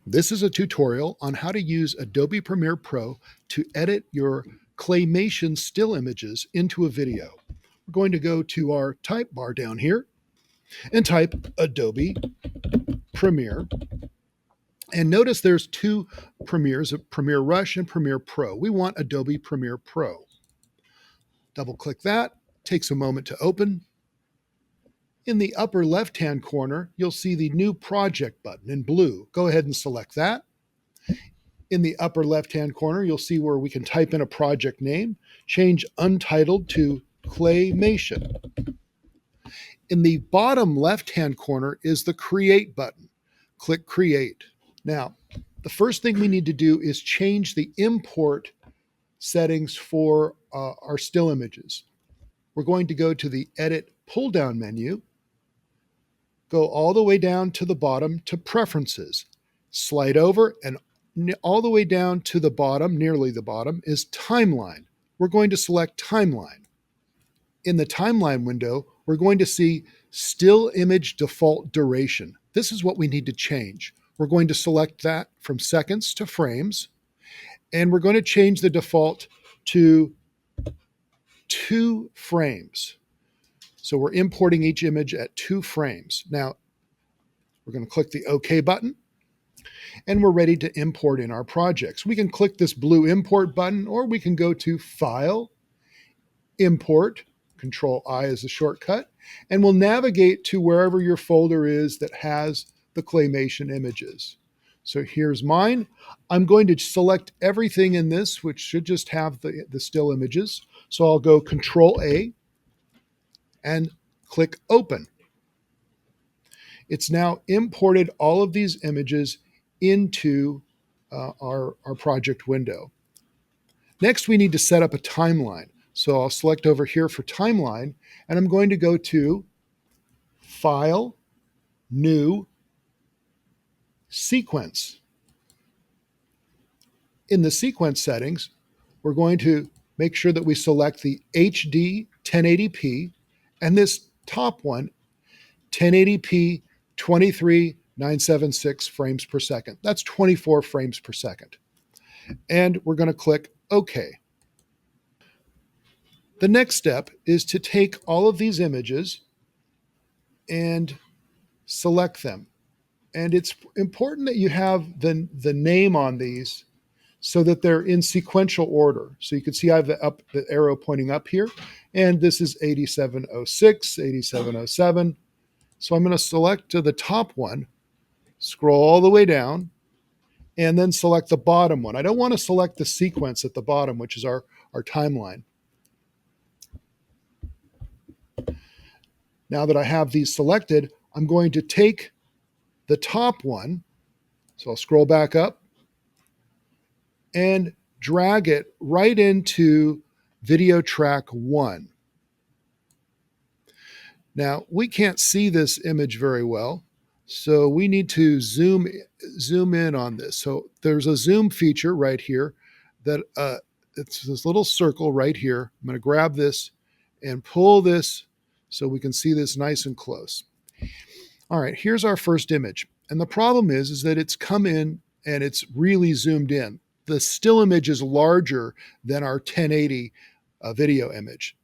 This is a tutorial on how to use Adobe Premiere Pro to edit your Claymation still images into a video. We're going to go to our type bar down here and type Adobe Premiere. And notice there's two Premieres, Premiere Rush and Premiere Pro. We want Adobe Premiere Pro. Double click that, takes a moment to open. In the upper left-hand corner, you'll see the New Project button in blue. Go ahead and select that. In the upper left-hand corner, you'll see where we can type in a project name, change Untitled to Claymation. In the bottom left-hand corner is the Create button. Click Create. Now, the first thing we need to do is change the import settings for our still images. We're going to go to the Edit pull-down menu, go all the way down to the bottom to Preferences, slide over, and all the way down to the bottom, nearly the bottom, is Timeline. We're going to select Timeline. In the Timeline window, we're going to see Still Image Default Duration. This is what we need to change. We're going to select that from seconds to frames, and we're going to change the default to 2 frames. So we're importing each image at 2 frames. Now, we're going to click the OK button, and we're ready to import in our projects. We can click this blue Import button, or we can go to File, Import, Control-I is the shortcut, and we'll navigate to wherever your folder is that has the Claymation images. So here's mine. I'm going to select everything in this, which should just have the still images. So I'll go Control-A and click Open. It's now imported all of these images into our project window. Next, we need to set up a timeline. So I'll select over here for Timeline, and I'm going to go to File, New, Sequence. In the sequence settings, we're going to make sure that we select the HD 1080p and this top one, 1080p 23976 frames per second. That's 24 frames per second. And we're going to click OK. The next step is to take all of these images and select them. And it's important that you have the name on these so that they're in sequential order. So you can see I have the arrow pointing up here, and this is 8706, 8707. So I'm going to select to the top one, scroll all the way down, and then select the bottom one. I don't want to select the sequence at the bottom, which is our timeline. Now that I have these selected, I'm going to take the top one, so I'll scroll back up, and drag it right into video track 1. Now, we can't see this image very well, so we need to zoom in on this. So there's a zoom feature right here that it's this little circle right here. I'm going to grab this and pull this so we can see this nice and close. All right, here's our first image. And the problem is that it's come in and it's really zoomed in. The still image is larger than our 1080 video image.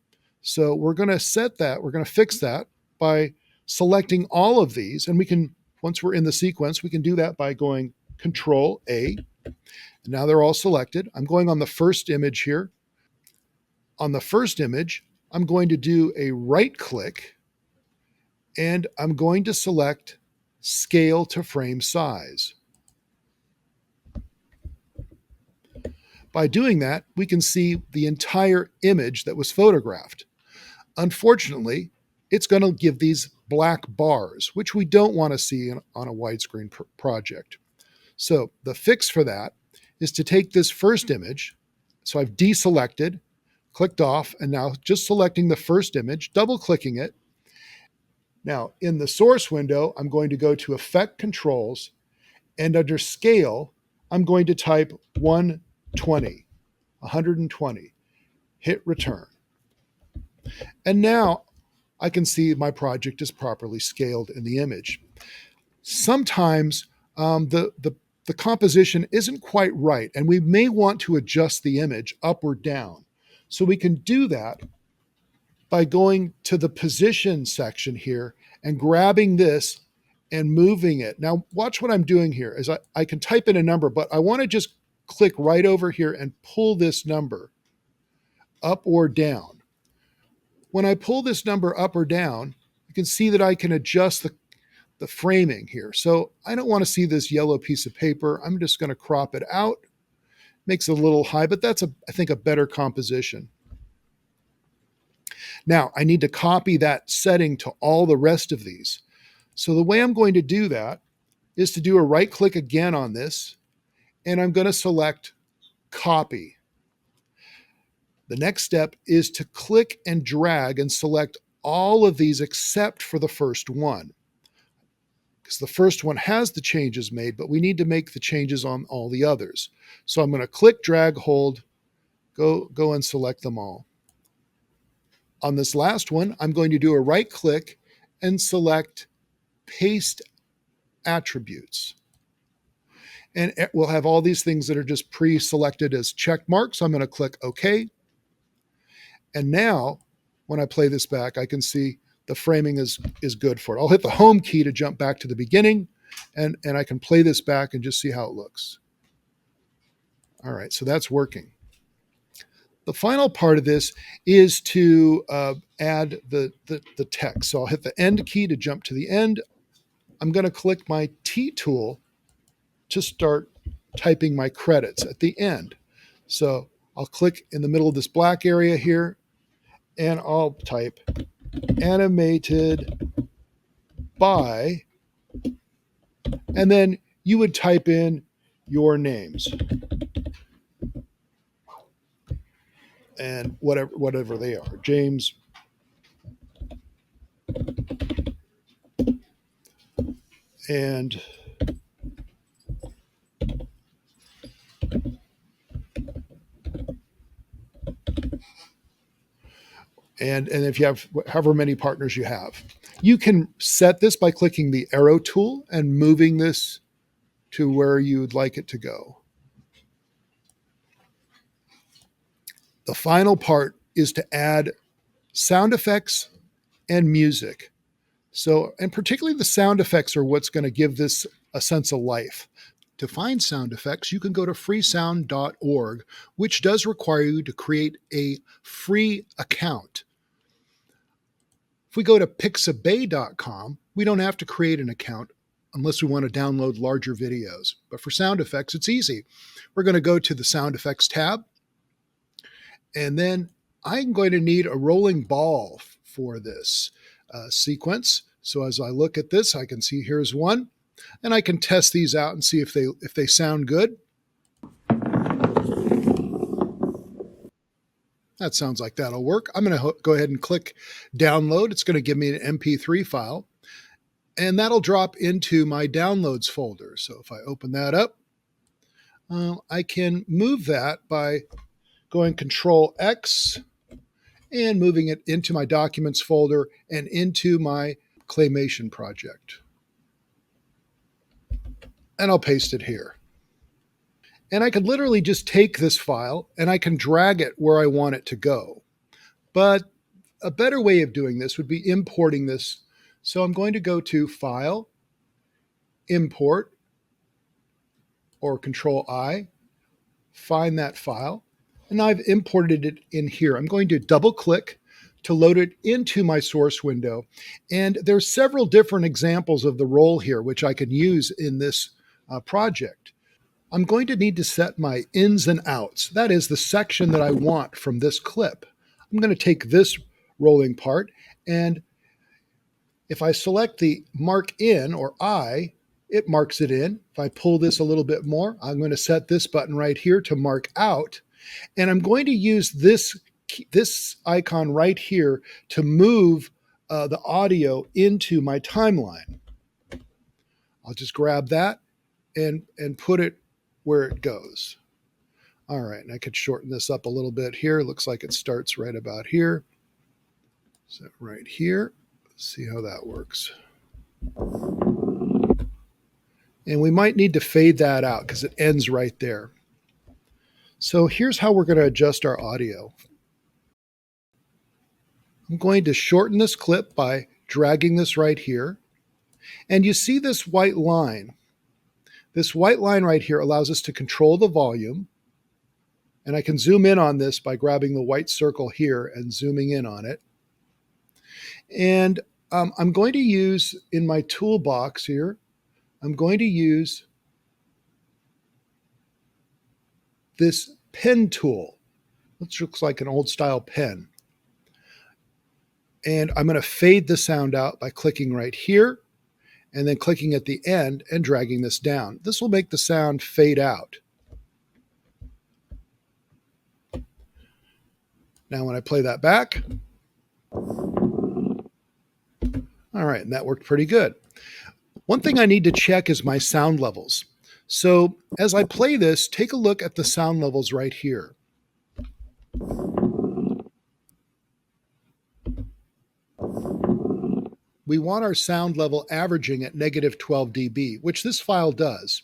So we're going to set that, we're going to fix that by selecting all of these. And we can, once we're in the sequence, we can do that by going Control-A. Now they're all selected. I'm going on the first image here. On the first image, I'm going to do a right click and I'm going to select Scale to Frame Size. By doing that, we can see the entire image that was photographed. Unfortunately, it's going to give these black bars, which we don't want to see on a widescreen project. So the fix for that is to take this first image. So I've deselected, clicked off, and now just selecting the first image, double-clicking it. Now, in the source window, I'm going to go to Effect Controls, and under Scale, I'm going to type 120. Hit Return. And now I can see my project is properly scaled in the image. Sometimes the the composition isn't quite right, and we may want to adjust the image up or down. So we can do that by going to the position section here and grabbing this and moving it. Now watch what I'm doing here is I can type in a number, but I want to just click right over here and pull this number up or down. When I pull this number up or down, you can see that I can adjust the framing here. So I don't want to see this yellow piece of paper. I'm just going to crop it out. Makes it a little high, but that's, I think, a better composition. Now, I need to copy that setting to all the rest of these. So the way I'm going to do that is to do a right click again on this, and I'm going to select copy. The next step is to click and drag and select all of these except for the first one, because the first one has the changes made, but we need to make the changes on all the others. So I'm going to click, drag, hold, go and select them all. On this last one, I'm going to do a right click and select paste attributes. And we'll have all these things that are just pre-selected as check marks. So I'm going to click OK. And now when I play this back, I can see the framing is good for it. I'll hit the home key to jump back to the beginning, and I can play this back and just see how it looks. All right, so that's working. The final part of this is to add the text. So I'll hit the end key to jump to the end. I'm going to click my T tool to start typing my credits at the end. So I'll click in the middle of this black area here, and I'll type animated by, and then you would type in your names and whatever they are. James, and if you have however many partners you have. You can set this by clicking the arrow tool and moving this to where you'd like it to go. The final part is to add sound effects and music. So, and particularly the sound effects are what's going to give this a sense of life. To find sound effects, you can go to freesound.org, which does require you to create a free account. If we go to pixabay.com, we don't have to create an account unless we want to download larger videos. But for sound effects, it's easy. We're going to go to the sound effects tab, and then I'm going to need a rolling ball for this sequence. So as I look at this, I can see here's one, and I can test these out and see if they sound good. That sounds like that'll work. I'm going to go ahead and click download. It's going to give me an MP3 file, and that'll drop into my downloads folder. So if I open that up, I can move that by going Control X and moving it into my documents folder and into my Claymation project. And I'll paste it here. And I could literally just take this file and I can drag it where I want it to go. But a better way of doing this would be importing this. So I'm going to go to File, Import, or Control I, find that file, and I've imported it in here. I'm going to double click to load it into my source window. And there's several different examples of the roll here, which I can use in this project. I'm going to need to set my ins and outs. That is the section that I want from this clip. I'm going to take this rolling part, and if I select the mark in, or I, it marks it in. If I pull this a little bit more, I'm going to set this button right here to mark out, and I'm going to use this icon right here to move the audio into my timeline. I'll just grab that and put it where it goes. All right, and I could shorten this up a little bit here. It looks like it starts right about here. So right here, let's see how that works. And we might need to fade that out because it ends right there. So here's how we're going to adjust our audio. I'm going to shorten this clip by dragging this right here. And you see this white line. This white line right here allows us to control the volume. And I can zoom in on this by grabbing the white circle here and zooming in on it. And I'm going to use in my toolbox here, I'm going to use this pen tool, which looks like an old style pen. And I'm going to fade the sound out by clicking right here and then clicking at the end and dragging this down. This will make the sound fade out. Now when I play that back, all right, and that worked pretty good. One thing I need to check is my sound levels. So as I play this, take a look at the sound levels right here. We want our sound level averaging at -12 dB, which this file does.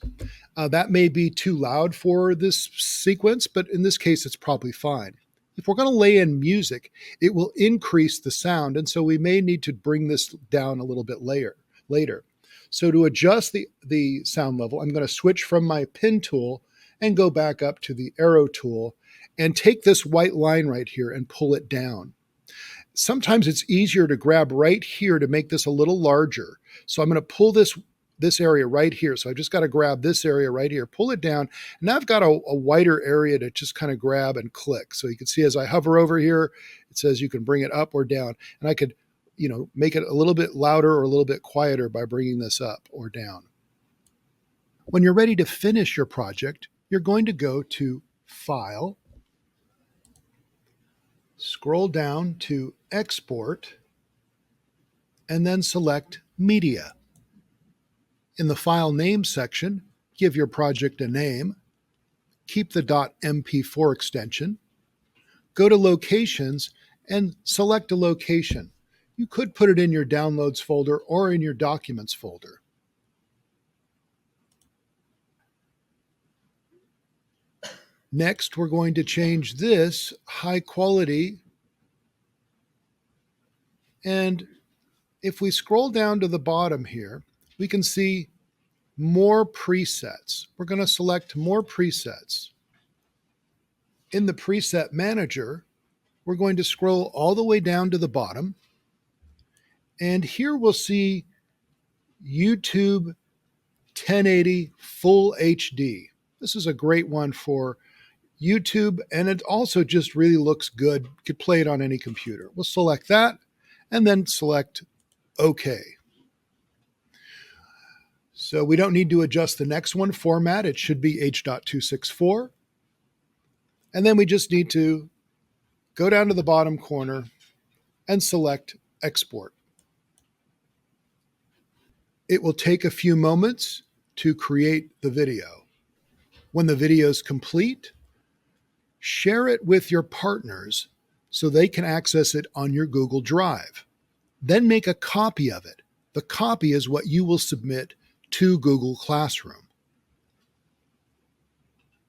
That may be too loud for this sequence, but in this case, it's probably fine. If we're going to lay in music, it will increase the sound, and so we may need to bring this down a little bit later. So to adjust the sound level, I'm going to switch from my pen tool and go back up to the arrow tool and take this white line right here and pull it down. Sometimes it's easier to grab right here to make this a little larger. So I'm going to pull this area right here. So I've just got to grab this area right here, pull it down. And now I've got a wider area to just kind of grab and click. So you can see as I hover over here, it says you can bring it up or down. And I could, make it a little bit louder or a little bit quieter by bringing this up or down. When you're ready to finish your project, you're going to go to File, scroll down to Export, and then select Media. In the File Name section, give your project a name, keep the .mp4 extension, go to Locations, and select a location. You could put it in your Downloads folder or in your Documents folder. Next, we're going to change this high quality. And if we scroll down to the bottom here, we can see more presets. We're going to select more presets. In the preset manager, we're going to scroll all the way down to the bottom. And here we'll see YouTube 1080 Full HD. This is a great one for YouTube, and it also just really looks good. You could play it on any computer. We'll select that and then select OK. So we don't need to adjust the next one format. It should be H.264. And then we just need to go down to the bottom corner and select Export. It will take a few moments to create the video. When the video is complete, share it with your partners so they can access it on your Google Drive. Then make a copy of it. The copy is what you will submit to Google Classroom.